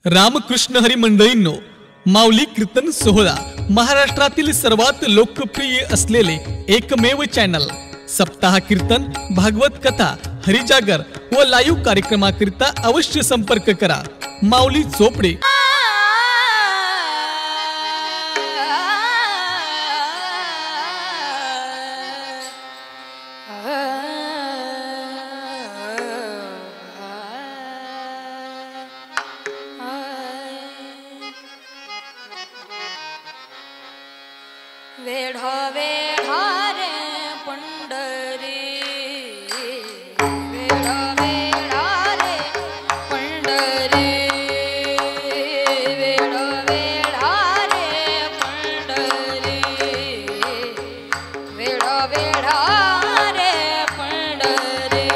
रामकृष्ण हरी मंडळींनो, माऊली कीर्तन सोहळा महाराष्ट्रातील सर्वात लोकप्रिय असलेले एकमेव चॅनल सप्ताह कीर्तन, भागवत कथा, हरिजागर व लाईव्ह कार्यक्रमाकरिता अवश्य संपर्क करा। माऊली चोपडे। वेढा वेढा रे पंढरी, वेढा वेढा रे पंढरी, वेढा वेढा रे पंढरी, वेढा वेढा रे पंढरी।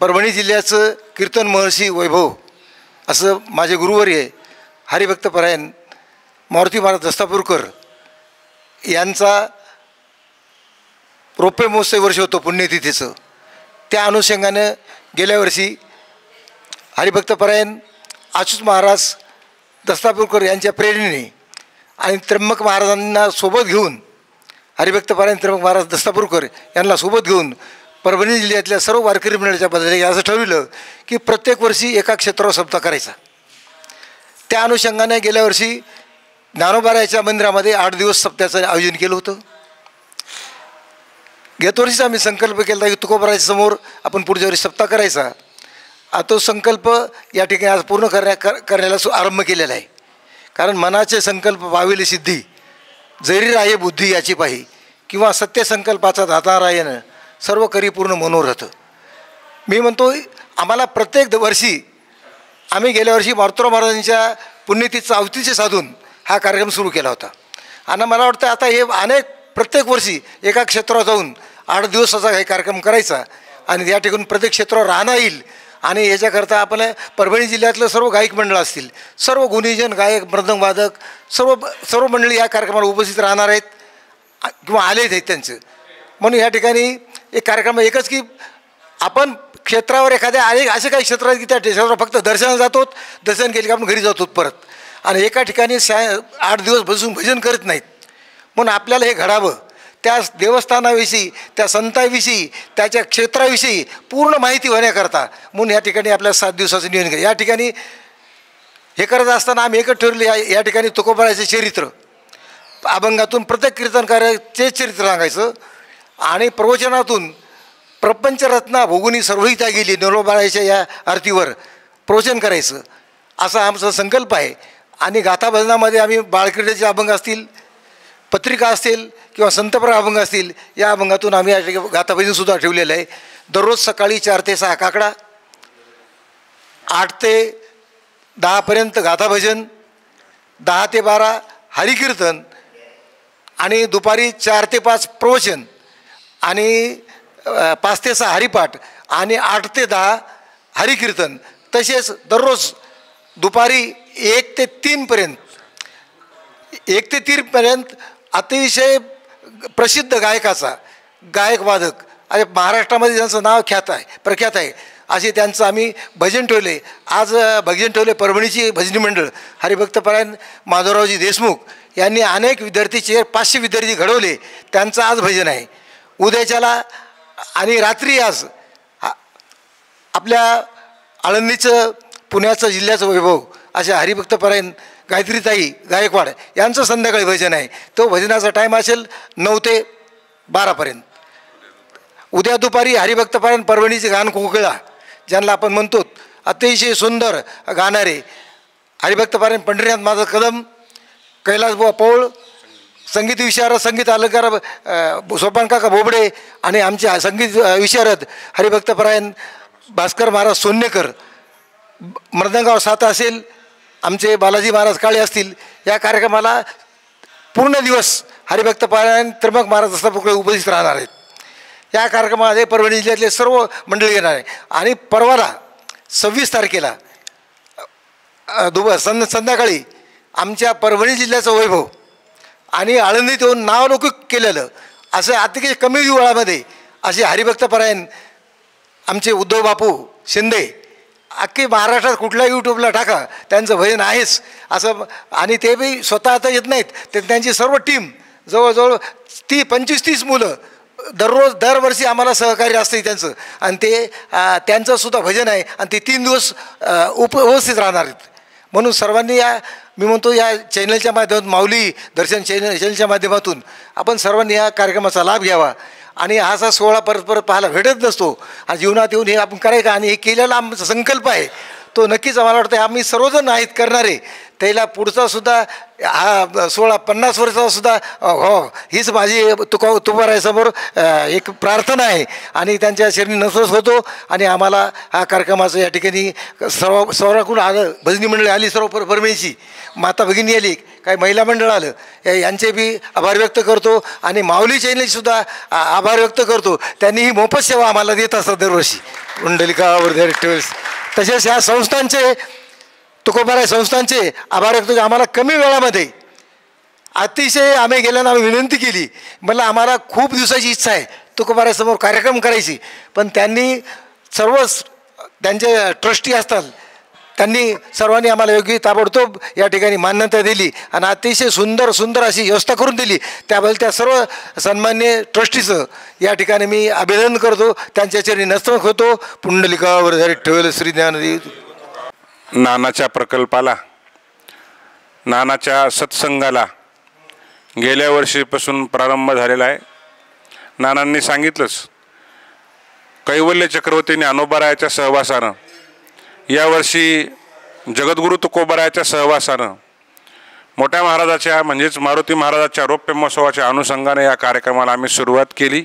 परभणी जिल्ह्याचं कीर्तन महर्षी वैभव असं माझे गुरुवर्य हरिभक्तपरायण मारुती महाराज दस्तापूरकर यांचा रौप्य महोत्सव वर्ष होतं पुण्यतिथीचं. त्या अनुषंगानं गेल्या वर्षी हरिभक्तपरायण अच्युत महाराज दस्तापूरकर यांच्या प्रेरणेने आणि त्र्यंबक महाराजांना सोबत घेऊन हरिभक्तपरायण त्र्यंबक महाराज दस्तापूरकर यांना सोबत घेऊन परभणी जिल्ह्यातल्या सर्व वारकरी मंडळाच्या बदले असं ठरविलं की प्रत्येक वर्षी एका क्षेत्रावर सप्ताह करायचा. त्या अनुषंगाने गेल्या वर्षी ज्ञानोबारायाच्या मंदिरामध्ये 8 दिवस सप्त्याचं आयोजन केलं होतं. गेल्या वर्षीच आम्ही संकल्प केला की तुकोबारायाच्या समोर आपण पुढच्या वर्षी सप्ताह करायचा. तो संकल्प या ठिकाणी आज पूर्ण करण्याला आरंभ केलेला आहे. कारण मनाचे संकल्प पाविले सिद्धी, जैरी राये बुद्धी याची पाही, किंवा सत्यसंकल्पाचा दाता रायनं सर्व करी पूर्ण मनोरथ. मी म्हणतो आम्हाला प्रत्येक वर्षी आम्ही गेल्या वर्षी मारुतीराव महाराजांच्या पुण्यतिथीचं औचित्य साधून हा कार्यक्रम सुरू केला होता. आणि मला वाटतं आता हे प्रत्येक वर्षी एका क्षेत्रावर जाऊन 8 दिवसाचा हे कार्यक्रम करायचा आणि या ठिकाणी प्रत्येक क्षेत्रावर राहता येईल. आणि याच्याकरता आपल्या परभणी जिल्ह्यातलं सर्व गायक मंडळ असतील, सर्व गुणीजन गायक मृदंगवादक सर्व मंडळी या कार्यक्रमाला उपस्थित राहणार आहेत किंवा आलेच आहेत त्यांचं. म्हणून या ठिकाणी एक कार्यक्रम एकच की आपण क्षेत्रावर एखाद्या असे काही क्षेत्र आहेत की त्या क्षेत्रावर फक्त दर्शनाला जातो, दर्शन केले की आपण घरी जातो परत, आणि एका ठिकाणी 8 दिवस बसून भजन करत नाहीत. म्हणून आपल्याला हे घडावं, त्या देवस्थानाविषयी, त्या संतांविषयी, त्याच्या क्षेत्राविषयी पूर्ण माहिती होण्याकरता म्हणून या ठिकाणी आपल्याला 7 दिवसाचं नियोजन केलं. या ठिकाणी हे करत असताना आम्ही एकच ठरवलं, या ठिकाणी तुकोबारायाचे चरित्र अभंगातून प्रत्येक कीर्तनकार्याचे चरित्र सांगायचं आणि प्रवचनातून प्रपंचरत्ना भोगुनी सर्वहिता गेली नरोबारायाच्या या आरतीवर प्रवचन करायचं असा आमचा संकल्प आहे. आणि गाथाभजनामध्ये आम्ही बाळक्रीडेचे अभंग असतील, पत्रिका असतील किंवा संतप्राय अभंग असतील, या अभंगातून आम्ही या ठिकाणी गाथाभजनसुद्धा ठेवलेलं आहे. दररोज सकाळी 4 ते 6 काकडा, 8 ते 10 गाथाभजन, 10 ते 12 हरिकीर्तन आणि दुपारी 4 ते 5 प्रवचन आणि 5 ते 6 हरिपाठ आणि 8 ते 10 हरिकीर्तन. तसेच दररोज दुपारी 1 ते 3 1 ते 3 अतिशय प्रसिद्ध गायकाचा गायकवादक आणि महाराष्ट्रामध्ये ज्यांचं नाव प्रख्यात आहे असे त्यांचं आम्ही भजन ठेवले. आज भजन ठेवले परभणीची भजनी मंडळ हरिभक्तपरायण माधवरावजी देशमुख यांनी अनेक विद्यार्थी 500 विद्यार्थी घडवले. त्यांचं आज भजन आहे. उद्याच्याला आणि रात्री आज आपल्या आळंदीचं पुण्याचं जिल्ह्याचं वैभव अशा हरिभक्तपरायण गायत्रीताई गायकवाड यांचं संध्याकाळी भजन आहे. तो भजनाचा टाईम असेल 9 ते 12. उद्या दुपारी हरिभक्तपरायण परभणीचे गान कोकिळा ज्यांना आपण म्हणतो अतिशय सुंदर गाणारे हरिभक्तपरायण पंढरीनाथ माझा कदम, कैलासबुवा पौळ, संगीत विशारद संगीत अलंकार सोपानकाका बोबडे आणि आमचे संगीत विशारद हरिभक्तपरायण भास्कर महाराज सोन्नेकर, मृदंगावर 7 असेल आमचे बालाजी महाराज काळे असतील. या कार्यक्रमाला पूर्ण दिवस हरिभक्तपरायण त्र्यंबक महाराज दस्तापूरकर उपस्थित राहणार आहेत. या कार्यक्रमामध्ये परभणी जिल्ह्यातले सर्व मंडळी येणार आहे. आणि परवाला 26 तारखेला संध्याकाळी आमच्या परभणी जिल्ह्याचं वैभव आणि आळंदीत येऊन नावलौकिक केलेलं असं अतिशय कमी वेळामध्ये असे हरिभक्तपरायण आमचे उद्धव बापू शिंदे अख्खी महाराष्ट्रात कुठल्या यूट्यूबला टाका त्यांचं भजन आहेच असं. आणि ते बी स्वतः आता येत नाहीत, ते त्यांची सर्व टीम जवळजवळ 25-30 मुलं दरवर्षी आम्हाला सहकार्य असते त्यांचं. आणि ते त्यांचंसुद्धा भजन आहे आणि ते 3 दिवस उपस्थित राहणार आहेत. म्हणून सर्वांनी मी म्हणतो या चॅनलच्या माध्यमातून माऊली दर्शन चॅनलच्या माध्यमातून आपण सर्वांनी या कार्यक्रमाचा लाभ घ्यावा. आणि असा सोहळा परत पाहायला भेटत नसतो आणि जीवनात येऊन हे आपण करायचं. आणि हे केलेला आमचा संकल्प आहे तो नक्कीच आम्हाला वाटतं आम्ही सर्वजण आहेत करणारे त्याला पुढचा सुद्धा हा 50 वर्षाचा सुद्धा हो हीच माझी तुकोबारायासमोर एक प्रार्थना आहे आणि त्यांच्या शरीर नसरस होतो. आणि आम्हाला हा कार्यक्रमाचं या ठिकाणी सर्वांकडून आलं, भजनी मंडळी आली, सर्व परमेची माता भगिनी आली, काही महिला मंडळ आलं, यांचे बी आभार व्यक्त करतो. आणि माऊली चॅनलसुद्धा आभार व्यक्त करतो. त्यांनी ही मोफत सेवा आम्हाला देत असतात दरवर्षी कुंडलिका वर्धे ट्रॅव्हल्स. तसेच ह्या संस्थांचे तुकोबाराय संस्थांचे आभार व्यक्त. आम्हाला कमी वेळामध्ये अतिशय आम्ही गेल्यानं आम्ही विनंती केली, मला आम्हाला खूप दिवसाची इच्छा आहे तुकोबारायसमोर कार्यक्रम करायची, पण त्यांनी सर्व त्यांचे ट्रस्टी असतात त्यांनी सर्वांनी आम्हाला योग्य ताबडतोब या ठिकाणी मान्यता दिली आणि अतिशय सुंदर अशी व्यवस्था करून दिली. त्याबद्दल त्या सर्व सन्मान्य ट्रस्टीचं या ठिकाणी मी अभिनंदन करतो, त्यांच्या चरणी नतमस्तक होतो. पुंडलिकावर धरी ठेवलं श्री ज्ञानदेव. नानाच्या प्रकल्पाला, नानाच्या सत्संगाला गेल्या वर्षीपासून प्रारंभ झालेला आहे. नानांनी सांगितलंच, कैवल्य चक्रवर्ती ज्ञानोबारायाच्या सहवासानं, यावर्षी जगद्गुरू तुकोबारायाच्या सहवासानं मोठ्या महाराजाच्या म्हणजेच मारुती महाराजाच्या रौप्य महोत्सवाच्या अनुषंगाने या कार्यक्रमाला आम्ही सुरुवात केली.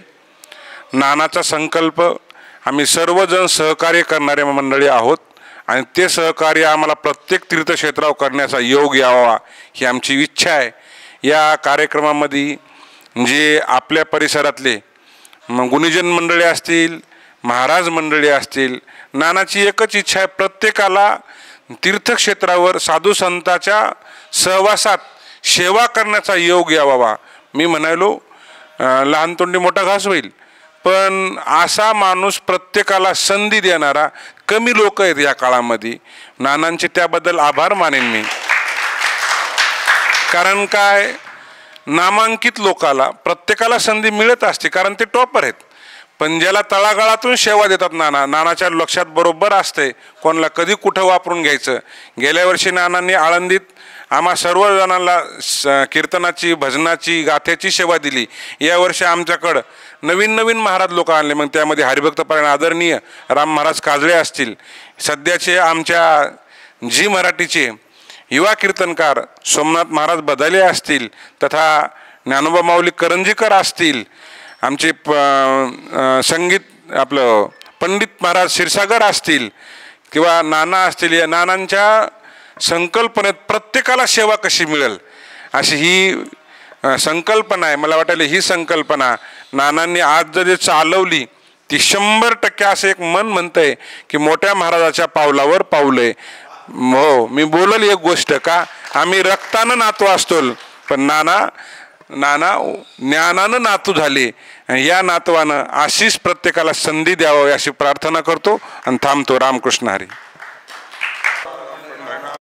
नानाचा संकल्प, आम्ही सर्वजण सहकार्य करणारे मंडळी आहोत आणि ते सहकार्य आम्हाला प्रत्येक तीर्थक्षेत्रावर करण्याचा योग यावा ही आमची इच्छा आहे. या कार्यक्रमामध्ये जे आपल्या परिसरातले गुणीजन मंडळी असतील, महाराज मंडळी असतील, नानाची एकच इच्छा आहे, प्रत्येकाला तीर्थक्षेत्रावर साधू संतांच्या सहवासात सेवा करण्याचा योग यावा. मी म्हणालो लहान तोंडी मोठा घास होईल, पण असा माणूस प्रत्येकाला संधी देणारा कमी लोक आहेत या काळामध्ये. नानांचे त्याबद्दल आभार मानेन मी. कारण काय, नामांकित लोकाला प्रत्येकाला संधी मिळत असते कारण ते टॉपर आहेत, पण ज्याला तळागाळातून सेवा देतात नानाच्या लक्षात बरोबर असते कोणाला कधी कुठं वापरून घ्यायचं. गेल्या वर्षी नानांनी आळंदीत आम्हा सर्वजणांना कीर्तनाची, भजनाची, गाथ्याची सेवा दिली. यावर्षी आमच्याकडं नवीन महाराज लोक आणले. मग त्यामध्ये हरिभक्तपरायण आदरणीय राम महाराज काजळे असतील, सध्याचे आमच्या जी मराठीचे युवा कीर्तनकार सोमनाथ महाराज बदाले असतील, तथा ज्ञानोबा माऊली करंजीकर असतील, आमचे संगीत आपलं पंडित महाराज क्षीरसागर असतील किंवा नाना असतील. या नानांच्या संकल्पनेत प्रत्येकाला सेवा कशी मिळेल अशी ही संकल्पना आहे. मला वाटायला ही संकल्पना नानांनी आज जर चालवली ती 100% असं एक मन म्हणतंय की मोठ्या महाराजाच्या पावलावर पावलंय. हो, मी बोलल एक गोष्ट का, आम्ही रक्तानं नातू असतो, पण नाना ज्ञानानं नातू झाले. या नातवानं अशीच प्रत्येकाला संधी द्यावी अशी प्रार्थना करतो आणि थांबतो. रामकृष्ण हरी.